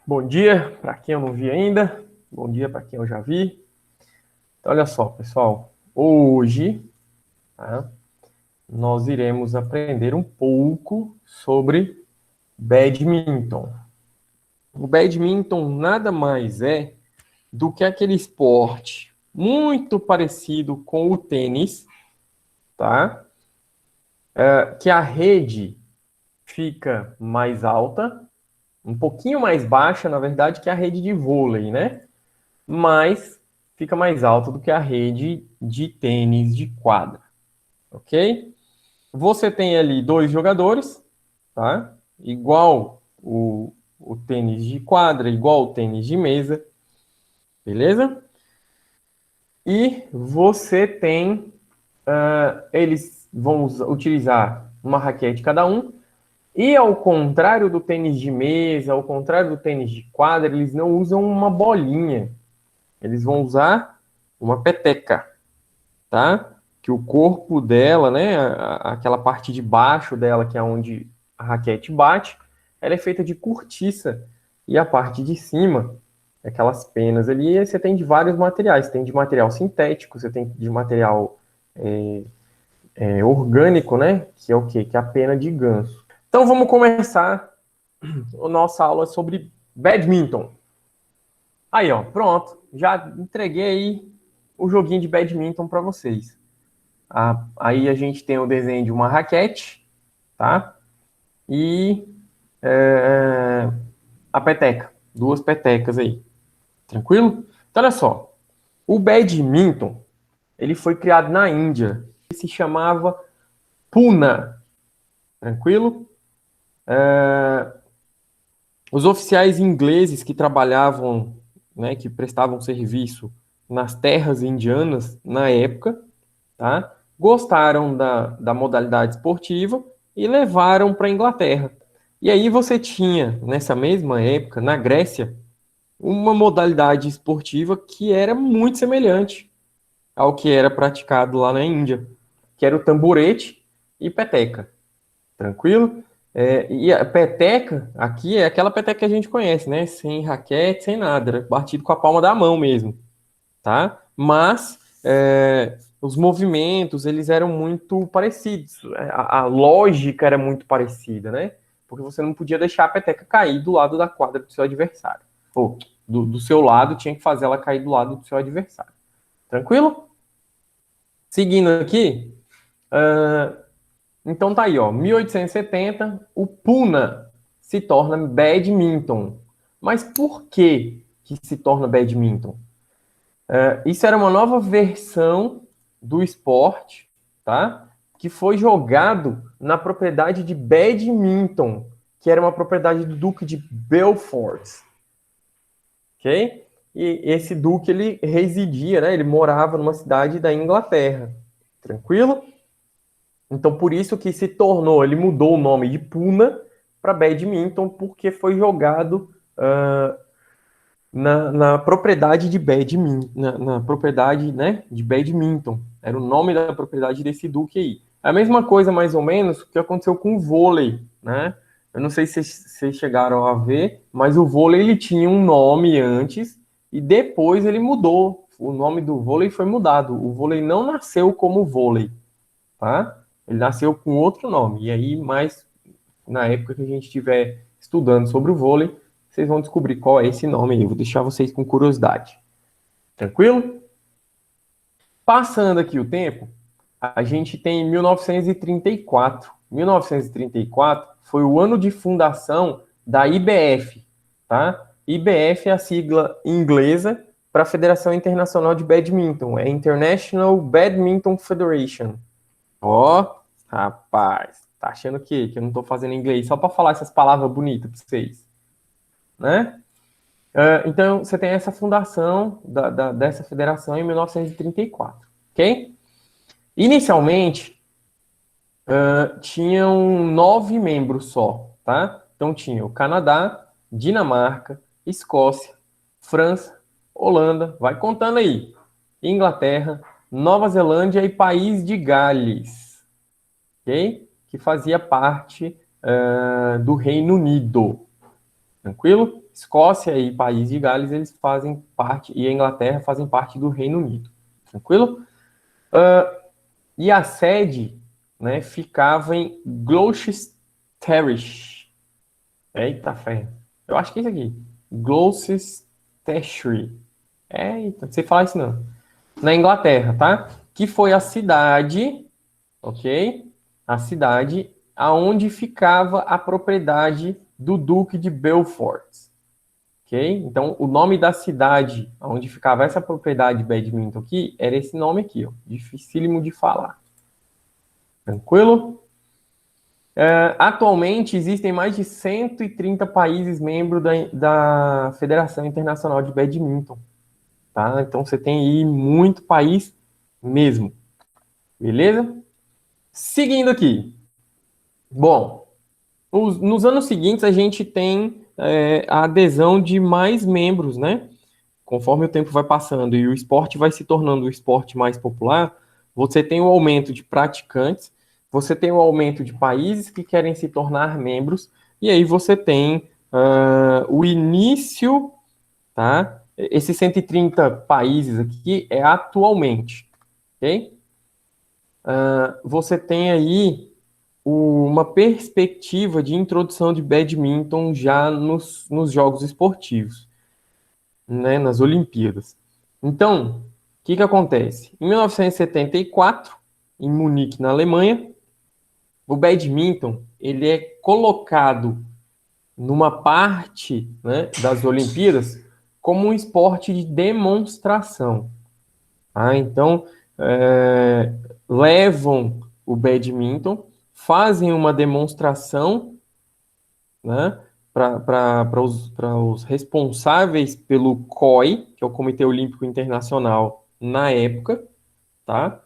Bom dia para quem eu não vi ainda, bom dia para quem eu já vi. Então, olha só, pessoal, hoje, tá, nós iremos aprender um pouco sobre badminton. O badminton nada mais é do que aquele esporte muito parecido com o tênis, tá? Que a rede fica mais alta, um pouquinho mais baixa, na verdade, que a rede de vôlei, né? Mas fica mais alta do que a rede de tênis de quadra, ok? Você tem ali dois jogadores, tá? Igual o tênis de quadra, igual o tênis de mesa, beleza? E você tem, eles vão utilizar uma raquete cada um, e ao contrário do tênis de mesa, ao contrário do tênis de quadra, eles não usam uma bolinha, eles vão usar uma peteca, tá? Que o corpo dela, né, aquela parte de baixo dela, que é onde a raquete bate, ela é feita de cortiça. E a parte de cima, aquelas penas ali, você tem de vários materiais. Tem de material sintético, você tem de material orgânico, né? Que é o quê? Que é a pena de ganso. Então vamos começar a nossa aula sobre badminton. Aí, ó, pronto. Já entreguei aí o joguinho de badminton para vocês. Aí a gente tem o desenho de uma raquete, tá? E a peteca, duas petecas aí, tranquilo? Então olha só, o badminton, ele foi criado na Índia, ele se chamava Pune, tranquilo? Os oficiais ingleses que trabalhavam, né, que prestavam serviço nas terras indianas na época, tá? Gostaram da modalidade esportiva e levaram para a Inglaterra. E aí você tinha, nessa mesma época, na Grécia, uma modalidade esportiva que era muito semelhante ao que era praticado lá na Índia, que era o tamborete e peteca. Tranquilo? E a peteca aqui é aquela peteca que a gente conhece, né? Sem raquete, sem nada, era batido com a palma da mão mesmo, tá? Mas os movimentos, eles eram muito parecidos. A lógica era muito parecida, né? Porque você não podia deixar a peteca cair do lado da quadra do seu adversário. Ou do seu lado, tinha que fazer ela cair do lado do seu adversário. Tranquilo? Seguindo aqui, então tá aí, ó, 1870, o Pune se torna badminton. Mas por que se torna badminton? Isso era uma nova versão do esporte, tá? Que foi jogado na propriedade de Badminton, que era uma propriedade do Duque de Belfort, ok? E esse duque, ele residia, né? Ele morava numa cidade da Inglaterra, tranquilo? Então, por isso que se tornou, ele mudou o nome de Pune para Badminton, porque foi jogado na propriedade de Badminton, na propriedade, né, de Badminton. Era o nome da propriedade desse duque aí. A mesma coisa, mais ou menos, que aconteceu com o vôlei, né? Eu não sei se vocês chegaram a ver, mas o vôlei ele tinha um nome antes e depois ele mudou. O nome do vôlei foi mudado. O vôlei não nasceu como vôlei, tá? Ele nasceu com outro nome. E aí, mais na época que a gente estiver estudando sobre o vôlei, vocês vão descobrir qual é esse nome aí. Eu vou deixar vocês com curiosidade. Tranquilo? Passando aqui o tempo, a gente tem 1934. 1934 foi o ano de fundação da IBF, tá? IBF é a sigla inglesa para a Federação Internacional de Badminton, é International Badminton Federation. Ó, rapaz, tá achando que eu não tô fazendo inglês só para falar essas palavras bonitas para vocês, né? Então, você tem essa fundação dessa federação em 1934, ok? Inicialmente, tinham 9 membros só, tá? Então, tinha o Canadá, Dinamarca, Escócia, França, Holanda, vai contando aí, Inglaterra, Nova Zelândia e País de Gales, ok? Que fazia parte do Reino Unido, tranquilo? Escócia e País de Gales, eles fazem parte, e a Inglaterra fazem parte do Reino Unido. Tranquilo? E a sede, né, ficava em Gloucestershire. Eita, fé. Eu acho que é isso aqui. Gloucestershire. Eita, não sei falar isso não. Na Inglaterra, tá? Que foi a cidade, ok? A cidade aonde ficava a propriedade do Duque de Belfort. Ok? Então, o nome da cidade onde ficava essa propriedade de Badminton aqui era esse nome aqui, ó. Dificílimo de falar. Tranquilo? Atualmente, existem mais de 130 países membros da Federação Internacional de Badminton. Tá? Então, você tem aí muito país mesmo. Beleza? Seguindo aqui. Bom, nos anos seguintes, a gente tem a adesão de mais membros, né? Conforme o tempo vai passando e o esporte vai se tornando o esporte mais popular, você tem o aumento de praticantes, você tem o aumento de países que querem se tornar membros, e aí você tem o início, tá? Esses 130 países aqui é atualmente, ok? Você tem aí uma perspectiva de introdução de badminton já nos jogos esportivos, né, nas Olimpíadas. Então, o que acontece? Em 1974, em Munique, na Alemanha, o badminton ele é colocado numa parte, né, das Olimpíadas como um esporte de demonstração. Tá? Então, levam o badminton, fazem uma demonstração, né, para os responsáveis pelo COI, que é o Comitê Olímpico Internacional, na época, tá?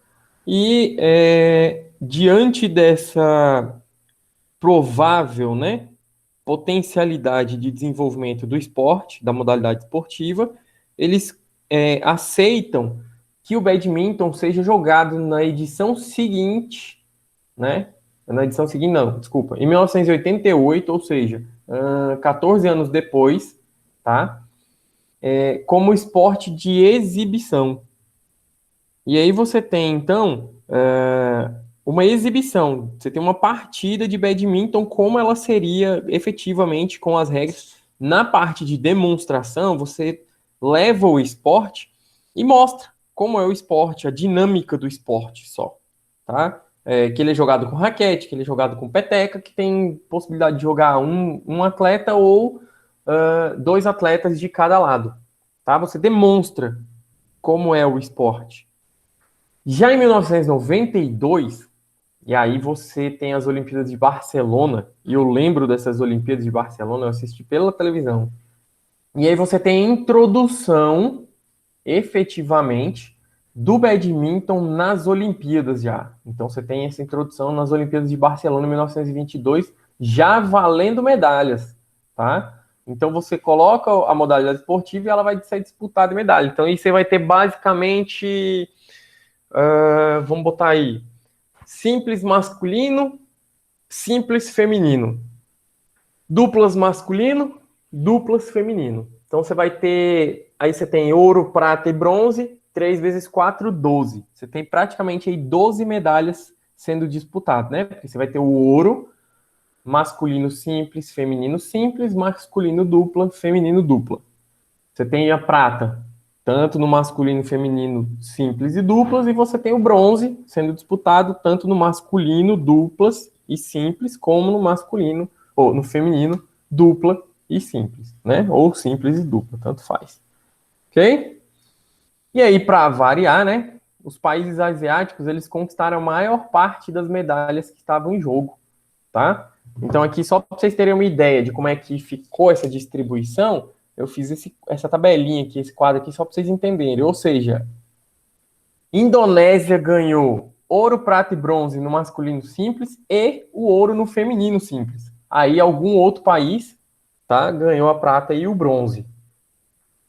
E diante dessa provável, né, potencialidade de desenvolvimento do esporte, da modalidade esportiva, eles aceitam que o badminton seja jogado na edição seguinte, né? Na edição seguinte, não, desculpa, em 1988, ou seja, 14 anos depois, tá? Como esporte de exibição. E aí você tem, então, uma exibição. Você tem uma partida de badminton, como ela seria efetivamente com as regras. Na parte de demonstração, você leva o esporte e mostra como é o esporte, a dinâmica do esporte só, tá? Que ele é jogado com raquete, que ele é jogado com peteca, que tem possibilidade de jogar um atleta ou dois atletas de cada lado, tá? Você demonstra como é o esporte. Já em 1992, e aí você tem as Olimpíadas de Barcelona, e eu lembro dessas Olimpíadas de Barcelona, eu assisti pela televisão. E aí você tem a introdução, efetivamente, do badminton nas Olimpíadas já. Então você tem essa introdução nas Olimpíadas de Barcelona em 1922, já valendo medalhas, tá? Então você coloca a modalidade esportiva e ela vai ser disputada em medalha. Então aí você vai ter basicamente... vamos botar aí, simples masculino, simples feminino, duplas masculino, duplas feminino. Então você vai ter, aí você tem ouro, prata e bronze, 3 vezes 4, 12. Você tem praticamente aí 12 medalhas sendo disputadas, né? Porque você vai ter o ouro, masculino simples, feminino simples, masculino dupla, feminino dupla. Você tem a prata, tanto no masculino e feminino simples e duplas, e você tem o bronze sendo disputado tanto no masculino duplas e simples, como no masculino, ou no feminino, dupla e simples, né? Ou simples e dupla, tanto faz. Ok? E aí, para variar, né? Os países asiáticos, eles conquistaram a maior parte das medalhas que estavam em jogo, tá? Então, aqui, só para vocês terem uma ideia de como é que ficou essa distribuição, eu fiz essa tabelinha aqui, esse quadro aqui, só para vocês entenderem. Ou seja, Indonésia ganhou ouro, prata e bronze no masculino simples e o ouro no feminino simples. Aí algum outro país, tá, ganhou a prata e o bronze.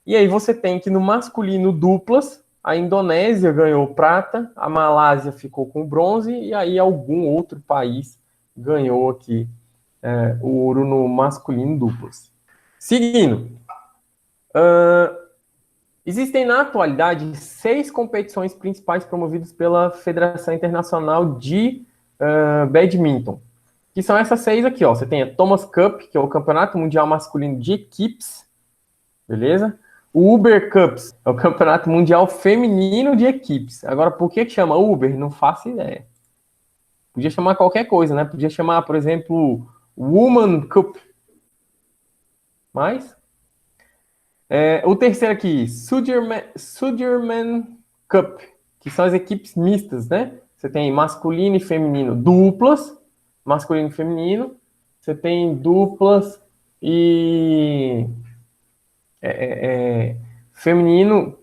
E aí você tem que no masculino duplas, a Indonésia ganhou prata, a Malásia ficou com bronze e aí algum outro país ganhou aqui o ouro no masculino duplas. Seguindo. Existem, na atualidade, 6 competições principais promovidas pela Federação Internacional de Badminton. Que são essas 6 aqui, ó. Você tem a Thomas Cup, que é o Campeonato Mundial Masculino de Equipes. Beleza? O Uber Cups é o Campeonato Mundial Feminino de Equipes. Agora, por que chama Uber? Não faço ideia. Podia chamar qualquer coisa, né? Podia chamar, por exemplo, Woman Cup. Mas... o terceiro aqui, Sudirman Cup, que são as equipes mistas, né? Você tem masculino e feminino duplas, masculino e feminino. Você tem duplas e feminino.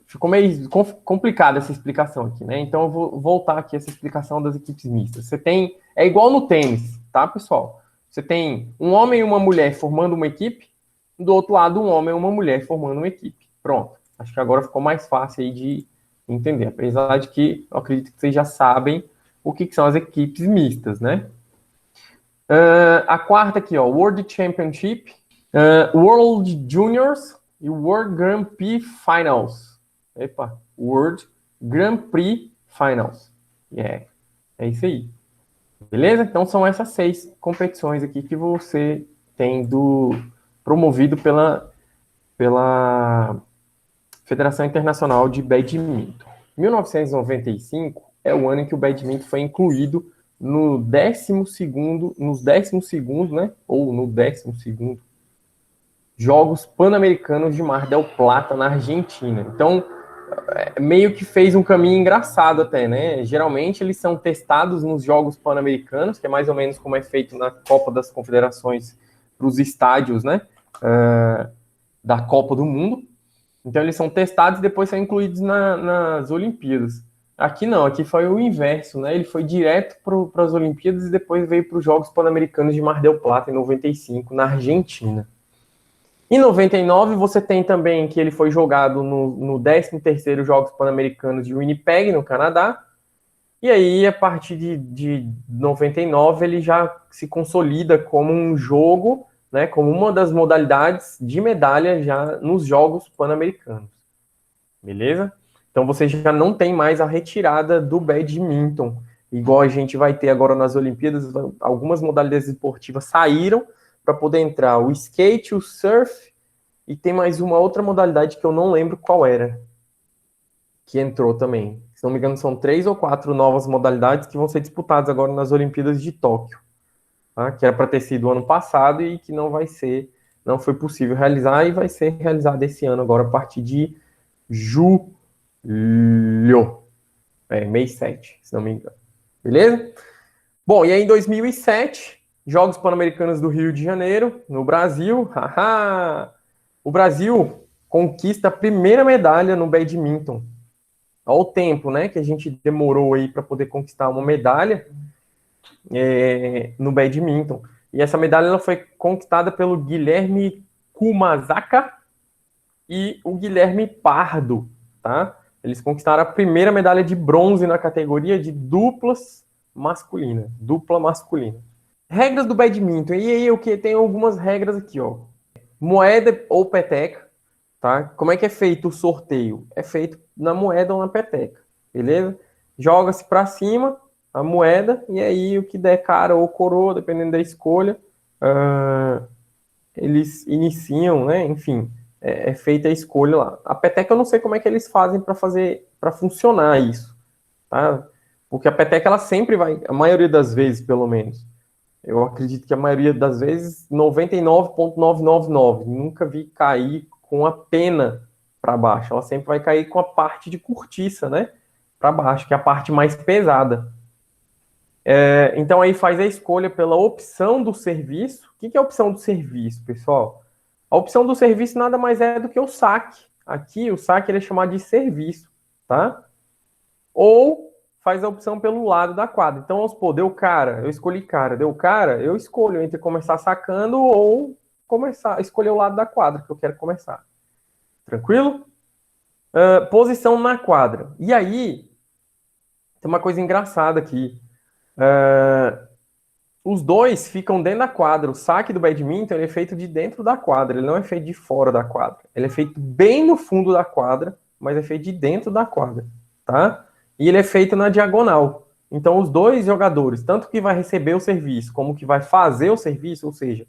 Ficou meio complicada essa explicação aqui, né? Então eu vou voltar aqui essa explicação das equipes mistas. Você tem, é igual no tênis, tá, pessoal? Você tem um homem e uma mulher formando uma equipe, do outro lado um homem e uma mulher formando uma equipe. Pronto. Acho que agora ficou mais fácil aí de entender, apesar de que eu acredito que vocês já sabem o que são as equipes mistas, né? A quarta aqui, ó, World Championship, World Juniors e World Grand Prix Finals. Epa, World Grand Prix Finals. É isso aí. Beleza? Então são essas 6 competições aqui que você tem promovido pela Federação Internacional de Badminton. 1995 é o ano em que o badminton foi incluído nos 12º, né? Ou no 12º Jogos Pan-Americanos de Mar del Plata, na Argentina. Então, meio que fez um caminho engraçado até, né? Geralmente eles são testados nos Jogos Pan-Americanos, que é mais ou menos como é feito na Copa das Confederações para os estádios, né? Da Copa do Mundo. Então eles são testados e depois são incluídos nas Olimpíadas. Aqui não, aqui foi o inverso, né? Ele foi direto para as Olimpíadas e depois veio para os Jogos Pan-Americanos de Mar del Plata em 95, na Argentina. Em 99, você tem também que ele foi jogado no 13º Jogos Pan-Americanos de Winnipeg, no Canadá. E aí, a partir de 99, ele já se consolida como um jogo, né, como uma das modalidades de medalha já nos Jogos Pan-Americanos. Beleza? Então, você já não tem mais a retirada do badminton, igual a gente vai ter agora nas Olimpíadas. Algumas modalidades esportivas saíram para poder entrar o skate, o surf, e tem mais uma outra modalidade que eu não lembro qual era, que entrou também. Se não me engano, são 3 ou 4 novas modalidades que vão ser disputadas agora nas Olimpíadas de Tóquio, tá? Que era para ter sido ano passado e que não foi possível realizar, e vai ser realizado esse ano agora a partir de julho, mês 7, se não me engano. Beleza? Bom, e aí em 2007, Jogos Pan-Americanos do Rio de Janeiro, no Brasil, o Brasil conquista a primeira medalha no badminton. Olha o tempo, né, que a gente demorou aí para poder conquistar uma medalha no badminton. E essa medalha ela foi conquistada pelo Guilherme Kumazaka e o Guilherme Pardo, tá? Eles conquistaram a primeira medalha de bronze na categoria de dupla masculina. Regras do badminton. E aí, o que? Tem algumas regras aqui, ó. Moeda ou peteca, tá? Como é que é feito o sorteio? É feito na moeda ou na peteca, beleza? Joga-se para cima a moeda, e aí o que der cara ou coroa, dependendo da escolha, eles iniciam, né? Enfim, é feita a escolha lá. A peteca eu não sei como é que eles fazem para funcionar isso, tá? Porque a peteca ela sempre vai, a maioria das vezes, pelo menos, eu acredito que a maioria das vezes, 99,999, nunca vi cair com a pena para baixo. Ela sempre vai cair com a parte de cortiça, né? Para baixo, que é a parte mais pesada. Então aí faz a escolha pela opção do serviço. O que é a opção do serviço, pessoal? A opção do serviço nada mais é do que o saque. Aqui o saque ele é chamado de serviço, tá? Ou faz a opção pelo lado da quadra. Então, vamos supor, deu cara, eu escolhi cara, deu cara, eu escolho entre começar sacando ou escolher o lado da quadra que eu quero começar. Tranquilo? Posição na quadra. E aí, tem uma coisa engraçada aqui. os dois ficam dentro da quadra. O saque do badminton ele é feito de dentro da quadra, ele não é feito de fora da quadra. Ele é feito bem no fundo da quadra, mas é feito de dentro da quadra, tá? E ele é feito na diagonal. Então, os dois jogadores, tanto que vai receber o serviço, como que vai fazer o serviço, ou seja,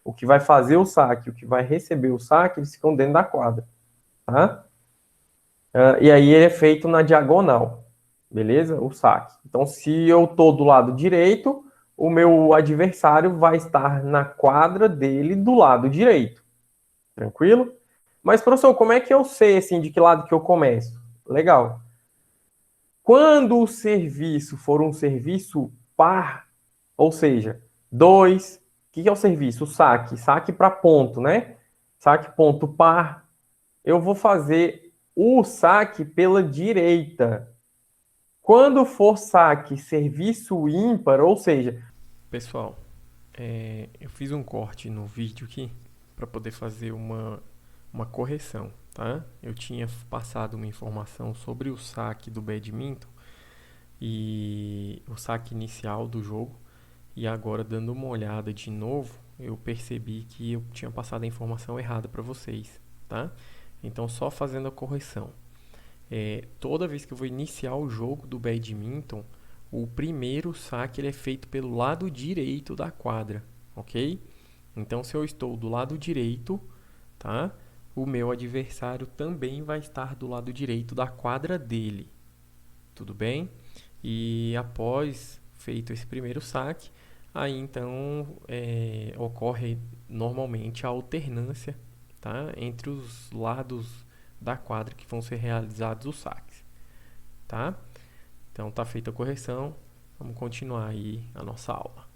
o que vai fazer o saque, o que vai receber o saque, eles ficam dentro da quadra, tá? E aí ele é feito na diagonal, beleza? O saque. Então, se eu tô do lado direito, o meu adversário vai estar na quadra dele do lado direito. Tranquilo? Mas, professor, como é que eu sei, assim, de que lado que eu começo? Legal. Quando o serviço for um serviço par, ou seja, dois, o que é o serviço? O saque. Saque para ponto, né? Saque ponto par. Eu vou fazer o saque pela direita. Quando for saque serviço ímpar, ou seja... Pessoal, eu fiz um corte no vídeo aqui para poder fazer uma correção, tá? Eu tinha passado uma informação sobre o saque do badminton e o saque inicial do jogo, e agora dando uma olhada de novo, eu percebi que eu tinha passado a informação errada para vocês, tá? Então, só fazendo a correção. Toda vez que eu vou iniciar o jogo do badminton, o primeiro saque ele é feito pelo lado direito da quadra, ok? Então, se eu estou do lado direito, tá? O meu adversário também vai estar do lado direito da quadra dele, tudo bem? E após feito esse primeiro saque, aí então ocorre normalmente a alternância, tá? Entre os lados da quadra que vão ser realizados os saques, tá? Então tá feita a correção, vamos continuar aí a nossa aula.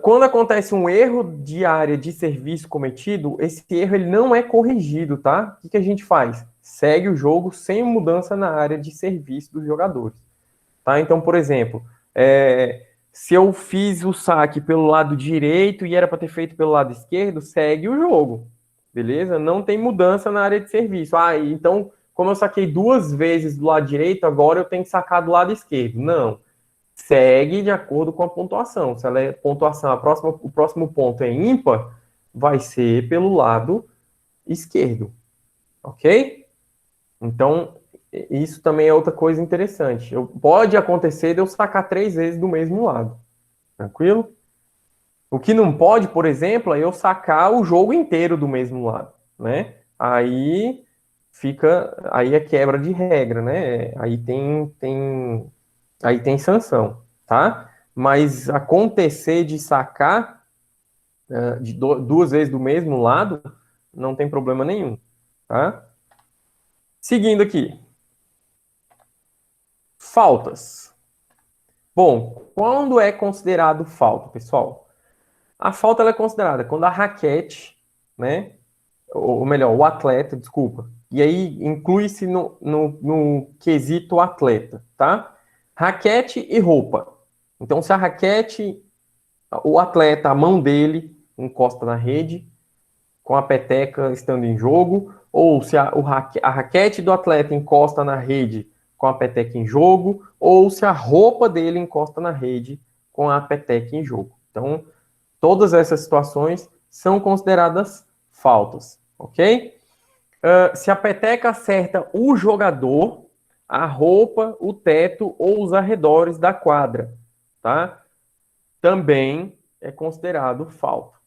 Quando acontece um erro de área de serviço cometido, esse erro ele não é corrigido, tá? O que a gente faz? Segue o jogo sem mudança na área de serviço dos jogadores, tá? Então, por exemplo, se eu fiz o saque pelo lado direito e era para ter feito pelo lado esquerdo, segue o jogo, beleza? Não tem mudança na área de serviço. Então, como eu saquei duas vezes do lado direito, agora eu tenho que sacar do lado esquerdo. Não. Segue de acordo com a pontuação. Se ela é pontuação, o próximo ponto é ímpar, vai ser pelo lado esquerdo. Ok? Então, isso também é outra coisa interessante. Pode acontecer de eu sacar 3 vezes do mesmo lado. Tranquilo? O que não pode, por exemplo, é eu sacar o jogo inteiro do mesmo lado, né? Aí é quebra de regra, né? Aí tem sanção, tá? Mas acontecer de sacar duas vezes do mesmo lado, não tem problema nenhum, tá? Seguindo aqui. Faltas. Bom, quando é considerado falta, pessoal? A falta ela é considerada quando a raquete, né? Ou melhor, o atleta, desculpa. E aí inclui-se no quesito atleta, tá? Raquete e roupa. Então, se a raquete, o atleta, a mão dele encosta na rede, com a peteca estando em jogo, ou se a raquete do atleta encosta na rede com a peteca em jogo, ou se a roupa dele encosta na rede com a peteca em jogo. Então, todas essas situações são consideradas faltas, ok? Se a peteca acerta o jogador, a roupa, o teto ou os arredores da quadra, tá? Também é considerado falta.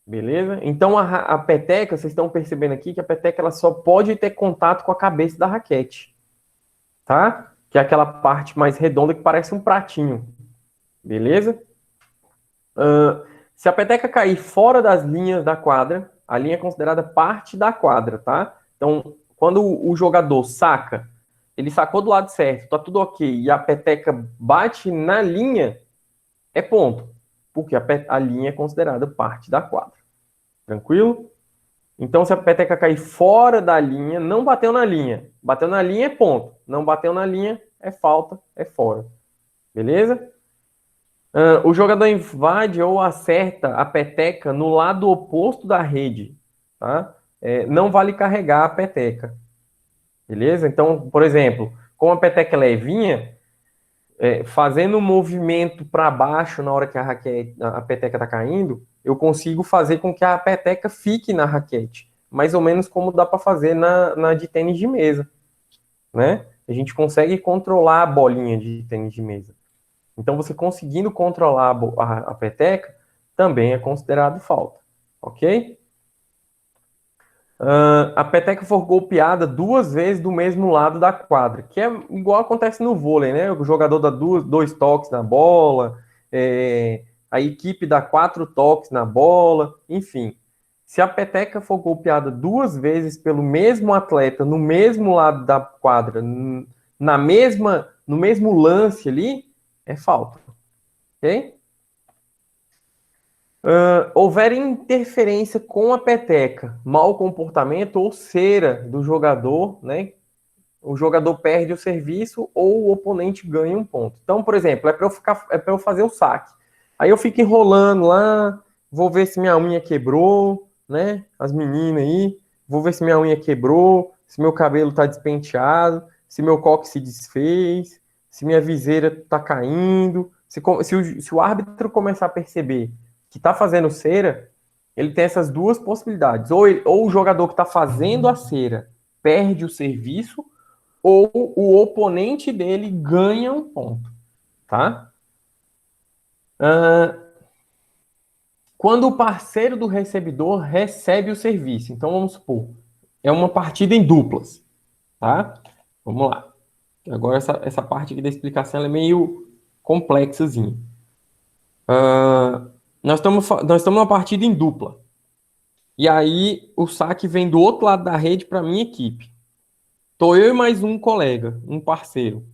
Beleza? Então a peteca, vocês estão percebendo aqui que a peteca ela só pode ter contato com a cabeça da raquete, tá? Que é aquela parte mais redonda que parece um pratinho. Beleza? Se a peteca cair fora das linhas da quadra, a linha é considerada parte da quadra, tá? Então, quando o jogador saca, ele sacou do lado certo, tá tudo ok, e a peteca bate na linha, é ponto. Porque a linha é considerada parte da quadra. Tranquilo? Então, se a peteca cair fora da linha, não bateu na linha. Bateu na linha é ponto. Não bateu na linha é falta, é fora. Beleza? O jogador invade ou acerta a peteca no lado oposto da rede. Tá? Não vale carregar a peteca. Beleza? Então, por exemplo, como a peteca é levinha, fazendo um movimento para baixo na hora que a peteca está caindo, eu consigo fazer com que a peteca fique na raquete. Mais ou menos como dá para fazer na de tênis de mesa, né? A gente consegue controlar a bolinha de tênis de mesa. Então, você conseguindo controlar a peteca, também é considerado falta, ok? A peteca for golpeada 2 vezes do mesmo lado da quadra, que é igual acontece no vôlei, né? O jogador dá 2 toques na bola, a equipe dá 4 toques na bola, enfim. Se a peteca for golpeada 2 vezes pelo mesmo atleta no mesmo lado da quadra, no mesmo lance ali, é falta, ok? Houver interferência com a peteca, mau comportamento ou cera do jogador, né? O jogador perde o serviço ou o oponente ganha um ponto. Então, por exemplo, é para eu fazer o saque. Aí eu fico enrolando lá, vou ver se minha unha quebrou, né? As meninas aí, vou ver se minha unha quebrou, se meu cabelo tá despenteado, se meu coque se desfez, se minha viseira tá caindo. Se o árbitro começar a perceber que tá fazendo cera, ele tem essas duas possibilidades. Ou o jogador que está fazendo a cera perde o serviço, ou o oponente dele ganha um ponto, tá? Quando o parceiro do recebedor recebe o serviço, então vamos supor, é uma partida em duplas, tá? Vamos lá. Agora essa parte aqui da explicação é meio complexazinha. Nós estamos numa partida em dupla. E aí o saque vem do outro lado da rede para minha equipe. Tô eu e mais um colega, um parceiro.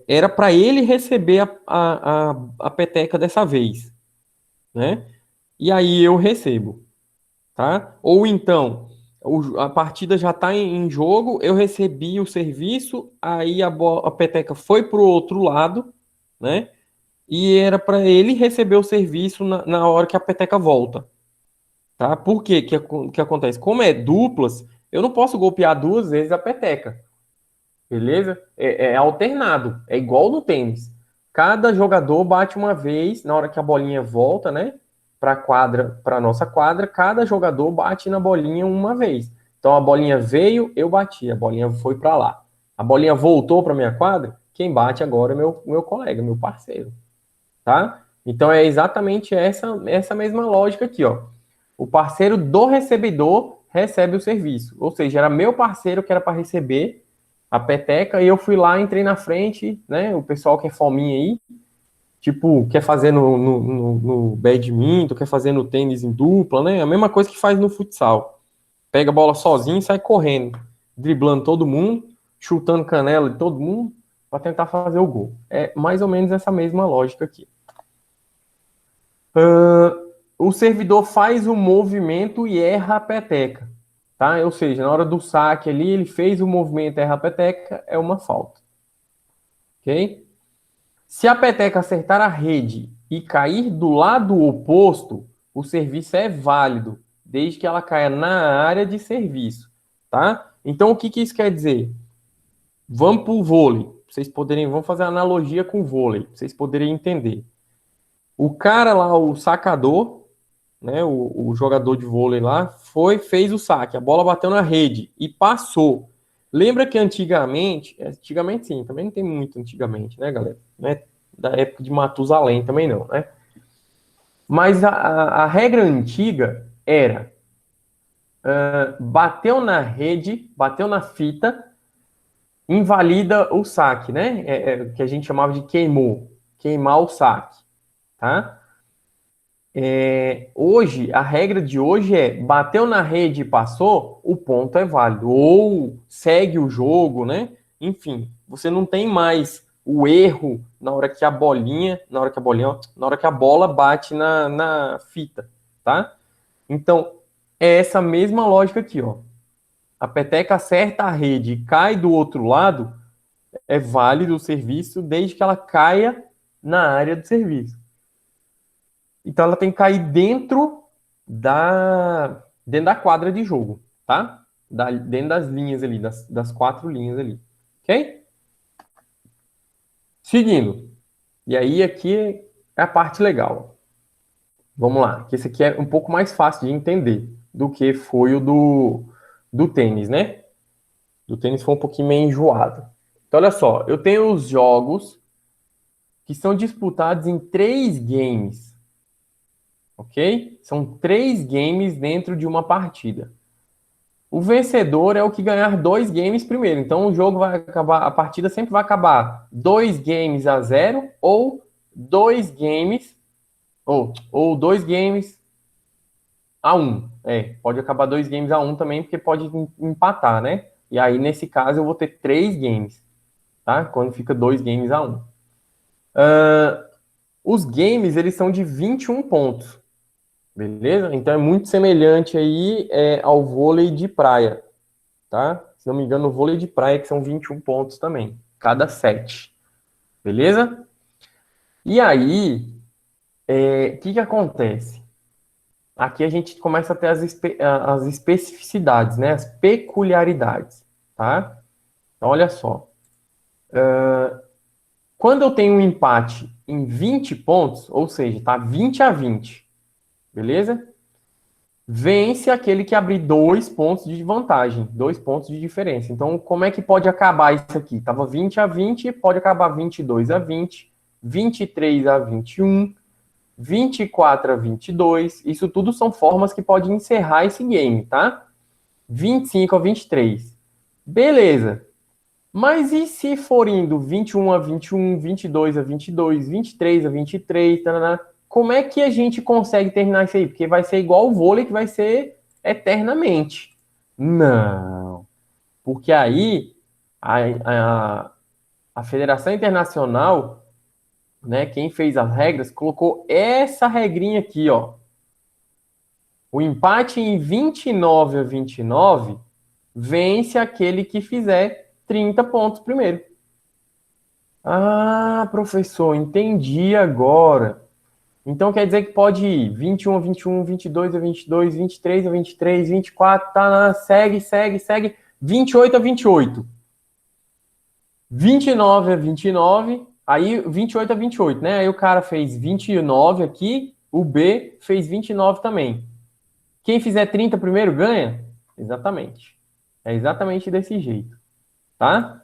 Era para ele receber a peteca dessa vez, né? E aí eu recebo, tá? Ou então, a partida já está em jogo, eu recebi o serviço, aí a peteca foi para o outro lado, né? E era para ele receber o serviço na hora que a peteca volta, tá? Por quê? Que acontece? Como é duplas, eu não posso golpear 2 vezes a peteca. Beleza? É alternado. É igual no tênis. Cada jogador bate uma vez na hora que a bolinha volta, né? Para quadra, para nossa quadra, cada jogador bate na bolinha uma vez. Então a bolinha veio, eu bati, a bolinha foi para lá. A bolinha voltou para minha quadra, quem bate agora é meu colega, meu parceiro, tá? Então é exatamente essa mesma lógica aqui, ó. O parceiro do recebedor recebe o serviço, ou seja, era meu parceiro que era para receber a peteca, e eu fui lá, entrei na frente, né? O pessoal que é fominha aí, tipo, quer fazer no badminton, quer fazer no tênis em dupla, né? A mesma coisa que faz no futsal. Pega a bola sozinho e sai correndo, driblando todo mundo, chutando canela de todo mundo, para tentar fazer o gol. É mais ou menos essa mesma lógica aqui. O servidor faz o movimento e erra a peteca, tá? Ou seja, na hora do saque ali, ele fez o movimento e erra a peteca, é uma falta, ok? Se a peteca acertar a rede e cair do lado oposto, o serviço é válido, desde que ela caia na área de serviço, tá? Então, o que isso quer dizer? Vamos para o vôlei, vamos fazer analogia com o vôlei, para vocês poderem entender. O cara lá, o sacador, né, o jogador de vôlei lá, fez o saque, a bola bateu na rede e passou. Lembra que antigamente sim, também não tem muito antigamente, né, galera? Não é da época de Matusalém também não, né? Mas a regra antiga era, bateu na rede, bateu na fita, invalida o saque, né? Que a gente chamava de queimar o saque, tá? Hoje, a regra de hoje é, bateu na rede e passou, o ponto é válido. Ou segue o jogo, né? Enfim, você não tem mais o erro na hora que a bola bate na fita, tá? Então, é essa mesma lógica aqui, ó. A peteca acerta a rede e cai do outro lado, é válido o serviço desde que ela caia na área do serviço. Então ela tem que cair dentro da quadra de jogo, tá? Dentro das linhas ali, das 4 linhas ali. Ok? Seguindo. E aí, aqui é a parte legal. Vamos lá, que esse aqui é um pouco mais fácil de entender do que foi o do tênis, né? Do tênis foi um pouquinho meio enjoado. Então, olha só, eu tenho os jogos que são disputados em 3 games, ok? São 3 games dentro de uma partida. O vencedor é o que ganhar 2 games primeiro. Então, o jogo vai acabar, a partida sempre vai acabar 2 games a 0 ou 2 games, ou 2 games a 1. Pode acabar 2 games a 1 também, porque pode empatar, né? E aí, nesse caso, eu vou ter 3 games, tá? Quando fica 2 games a 1. Os games, eles são de 21 pontos, beleza? Então, é muito semelhante aí ao vôlei de praia, tá? Se não me engano, o vôlei de praia, que são 21 pontos também, cada set, beleza? E aí, o que acontece? Aqui a gente começa a ter as especificidades, né? As peculiaridades, tá? Então, olha só. Quando eu tenho um empate em 20 pontos, ou seja, tá 20-20, beleza? Vence aquele que abrir 2 pontos de vantagem, 2 pontos de diferença. Então, como é que pode acabar isso aqui? Tava 20-20, pode acabar 22-20, 23-21, 24-22. Isso tudo são formas que podem encerrar esse game, tá? 25-23. Beleza. Mas e se for indo 21-21, 22-22, 23-23, tarará, como é que a gente consegue terminar isso aí? Porque vai ser igual o vôlei, que vai ser eternamente. Não. Porque aí a Federação Internacional, né, quem fez as regras, colocou essa regrinha aqui, ó. O empate em 29-29 vence aquele que fizer 30 pontos primeiro. Ah, professor, entendi agora. Então quer dizer que pode ir 21-21, 22-22, 23-23, 24, tá, segue, 28-28. 29-29, aí 28-28, né? Aí o cara fez 29 aqui, o B fez 29 também. Quem fizer 30 primeiro ganha? Exatamente. É exatamente desse jeito, tá?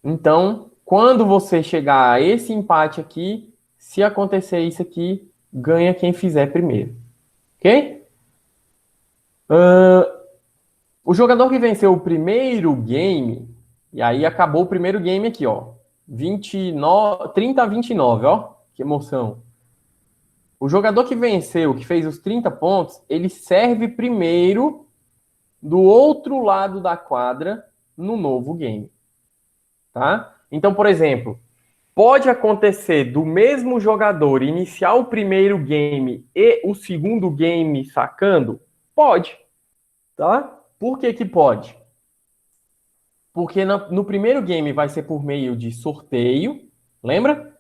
Então, quando você chegar a esse empate aqui, se acontecer isso aqui, ganha quem fizer primeiro. Ok? O jogador que venceu o primeiro game, e aí acabou o primeiro game aqui, ó. 30-29, ó. Que emoção. O jogador que venceu, que fez os 30 pontos, ele serve primeiro do outro lado da quadra no novo game. Tá? Então, por exemplo, pode acontecer do mesmo jogador iniciar o primeiro game e o segundo game sacando? Pode, tá? Por que que pode? Porque no primeiro game vai ser por meio de sorteio, lembra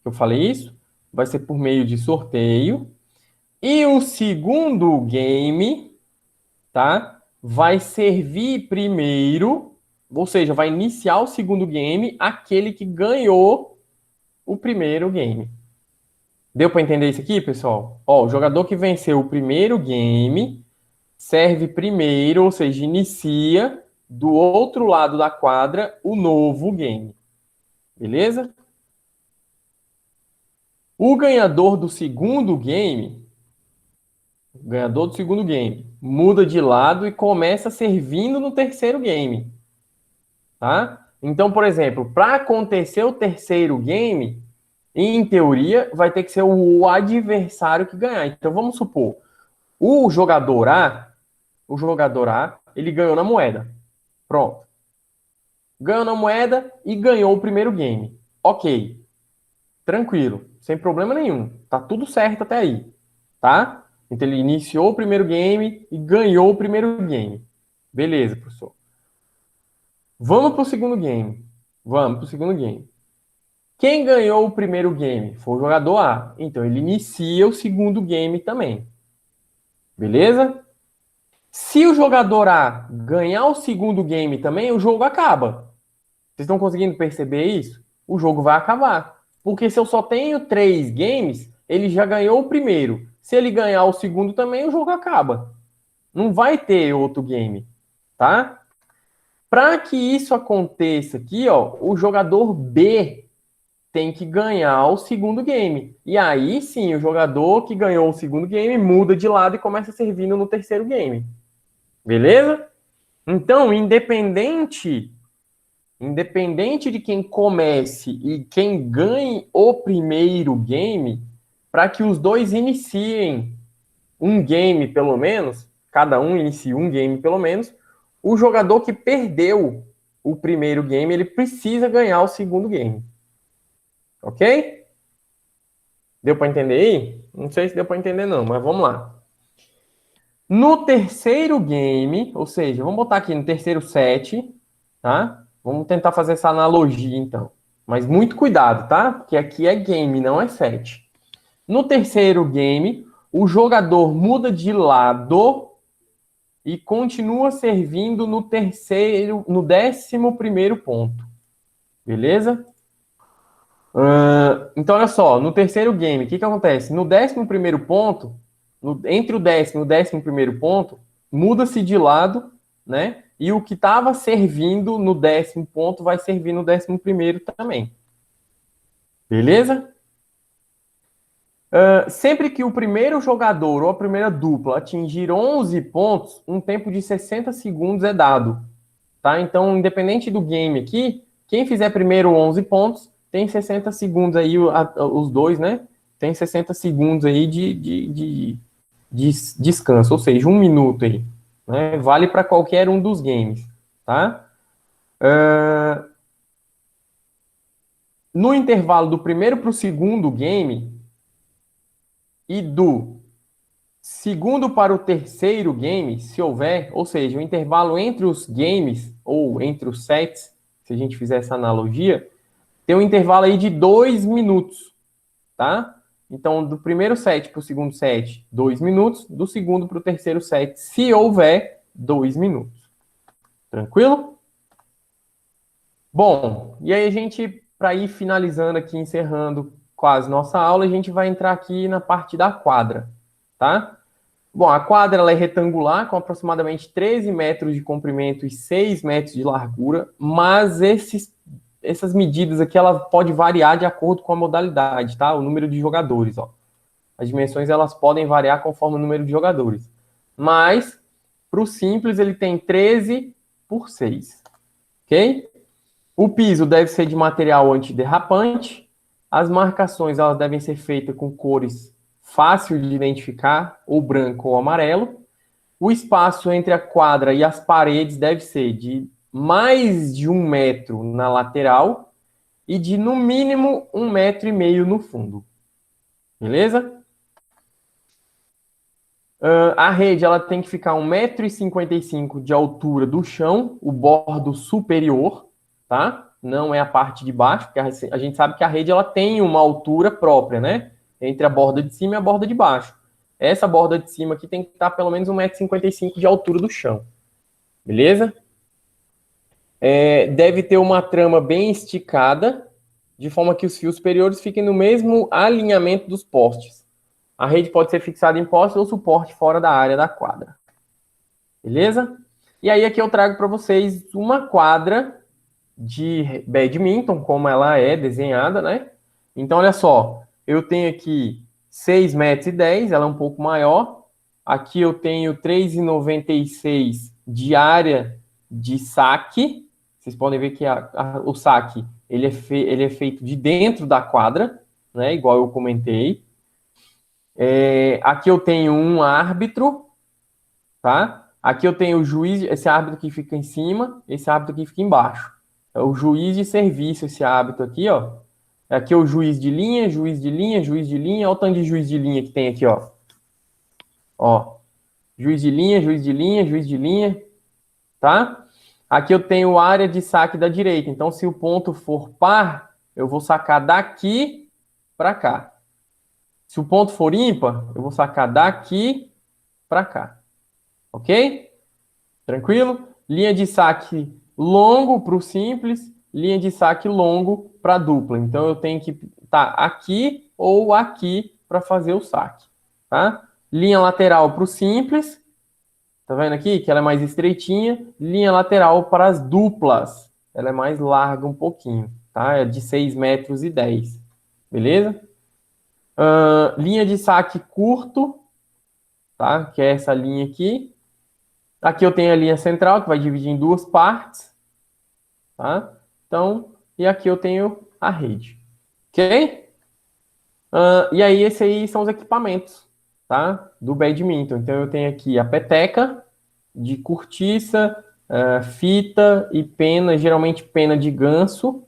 que eu falei isso? Vai ser por meio de sorteio. E o segundo game, tá? Vai servir primeiro, ou seja, vai iniciar o segundo game aquele que ganhou o primeiro game. Deu para entender isso aqui, pessoal? Ó, o jogador que venceu o primeiro game serve primeiro, ou seja, inicia do outro lado da quadra o novo game. Beleza? O ganhador do segundo game, muda de lado e começa servindo no terceiro game. Tá? Então, por exemplo, para acontecer o terceiro game, em teoria, vai ter que ser o adversário que ganhar. Então, vamos supor, o jogador A, ele ganhou na moeda. Pronto. Ganhou na moeda e ganhou o primeiro game. Ok. Tranquilo. Sem problema nenhum. Tá tudo certo até aí. Tá? Então, ele iniciou o primeiro game e ganhou o primeiro game. Beleza, professor. Vamos pro segundo game. Quem ganhou o primeiro game? Foi o jogador A. Então, ele inicia o segundo game também. Beleza? Se o jogador A ganhar o segundo game também, o jogo acaba. Vocês estão conseguindo perceber isso? o jogo vai acabar. Porque se eu só tenho 3 games, ele já ganhou o primeiro. Se ele ganhar o segundo também, o jogo acaba. Não vai ter outro game, tá? Para que isso aconteça aqui, ó, o jogador B tem que ganhar o segundo game. E aí sim, o jogador que ganhou o segundo game muda de lado e começa servindo no terceiro game. Beleza? Então, independente de quem comece e quem ganhe o primeiro game, para que os dois iniciem um game pelo menos, cada um inicia um game pelo menos, o jogador que perdeu o primeiro game, ele precisa ganhar o segundo game. Ok? Deu para entender aí? Não sei se deu para entender não, mas vamos lá. No terceiro game, ou seja, vamos botar aqui no terceiro set, tá? Vamos tentar fazer essa analogia então. Mas muito cuidado, tá? Porque aqui é game, não é set. No terceiro game, o jogador muda de lado e continua servindo no 11º ponto. Beleza? Então, olha só, no terceiro game, o que acontece? No 11º ponto, entre o 10º e o 11º ponto, muda-se de lado, né? E o que estava servindo no 10º ponto vai servir no 11º também. Beleza? Sempre que o primeiro jogador ou a primeira dupla atingir 11 pontos, um tempo de 60 segundos é dado. Tá? Então, independente do game aqui, quem fizer primeiro 11 pontos, tem 60 segundos aí, os dois, né? Tem 60 segundos aí de descanso, ou seja, 1 minuto aí. Né? Vale para qualquer um dos games. Tá? No intervalo do primeiro para o segundo game e do segundo para o terceiro game, se houver, ou seja, o intervalo entre os games ou entre os sets, se a gente fizer essa analogia, tem um intervalo aí de 2 minutos, tá? Então, do primeiro set para o segundo set, 2 minutos. Do segundo para o terceiro set, se houver, 2 minutos. Tranquilo? Bom, e aí a gente, para ir finalizando aqui, encerrando quase nossa aula, a gente vai entrar aqui na parte da quadra, tá? Bom, a quadra ela é retangular, com aproximadamente 13 metros de comprimento e 6 metros de largura, mas essas medidas aqui ela pode variar de acordo com a modalidade, tá? O número de jogadores, ó. As dimensões elas podem variar conforme o número de jogadores. Mas, para o simples, ele tem 13 por 6, ok? O piso deve ser de material antiderrapante. As marcações elas devem ser feitas com cores fácil de identificar, ou branco ou amarelo. O espaço entre a quadra e as paredes deve ser de mais de 1 metro na lateral e de, no mínimo, 1,5 metros no fundo. Beleza? A rede ela tem que ficar 1,55 metro de altura do chão, o bordo superior, tá? Não é a parte de baixo, porque a gente sabe que a rede ela tem uma altura própria, né? Entre a borda de cima e a borda de baixo. Essa borda de cima aqui tem que estar pelo menos 1,55 metro de altura do chão. Beleza? Deve ter uma trama bem esticada, de forma que os fios superiores fiquem no mesmo alinhamento dos postes. A rede pode ser fixada em postes ou suporte fora da área da quadra. Beleza? E aí aqui eu trago para vocês uma quadra de badminton, como ela é desenhada, né? Então, olha só, eu tenho aqui 6,10 metros, ela é um pouco maior. Aqui eu tenho 3,96 de área de saque. Vocês podem ver que o saque ele é feito de dentro da quadra, né? Igual eu comentei. Aqui eu tenho um árbitro, tá? Aqui eu tenho o juiz, esse árbitro que fica em cima, esse árbitro que fica embaixo. É o juiz de serviço, esse árbitro aqui, ó. Aqui é o juiz de linha, juiz de linha, juiz de linha. Olha o tanto de juiz de linha que tem aqui, ó. Ó. Juiz de linha, juiz de linha, juiz de linha, tá? Aqui eu tenho área de saque da direita. Então, se o ponto for par, eu vou sacar daqui para cá. Se o ponto for ímpar, eu vou sacar daqui para cá. Ok? Tranquilo? Linha de saque longo para o simples, linha de saque longo para dupla. Então eu tenho que estar aqui ou aqui para fazer o saque, tá? Linha lateral para o simples. Tá vendo aqui que ela é mais estreitinha? Linha lateral para as duplas. Ela é mais larga um pouquinho, tá? É de 6,10 m. Beleza? Linha de saque curto, tá? Que é essa linha aqui. Aqui eu tenho a linha central, que vai dividir em duas partes, tá? Então, e aqui eu tenho a rede. Ok? E aí, esses aí são os equipamentos, tá? Do badminton. Então, eu tenho aqui a peteca de cortiça, fita e pena, geralmente pena de ganso,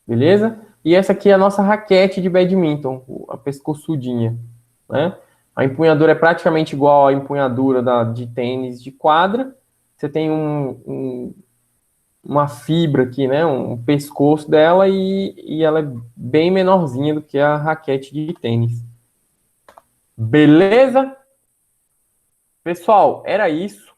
beleza? E essa aqui é a nossa raquete de badminton, a pescoçudinha, né? A empunhadura é praticamente igual à empunhadura de tênis de quadra. Você tem uma fibra aqui, né? Um pescoço dela e ela é bem menorzinha do que a raquete de tênis. Beleza? Pessoal, era isso.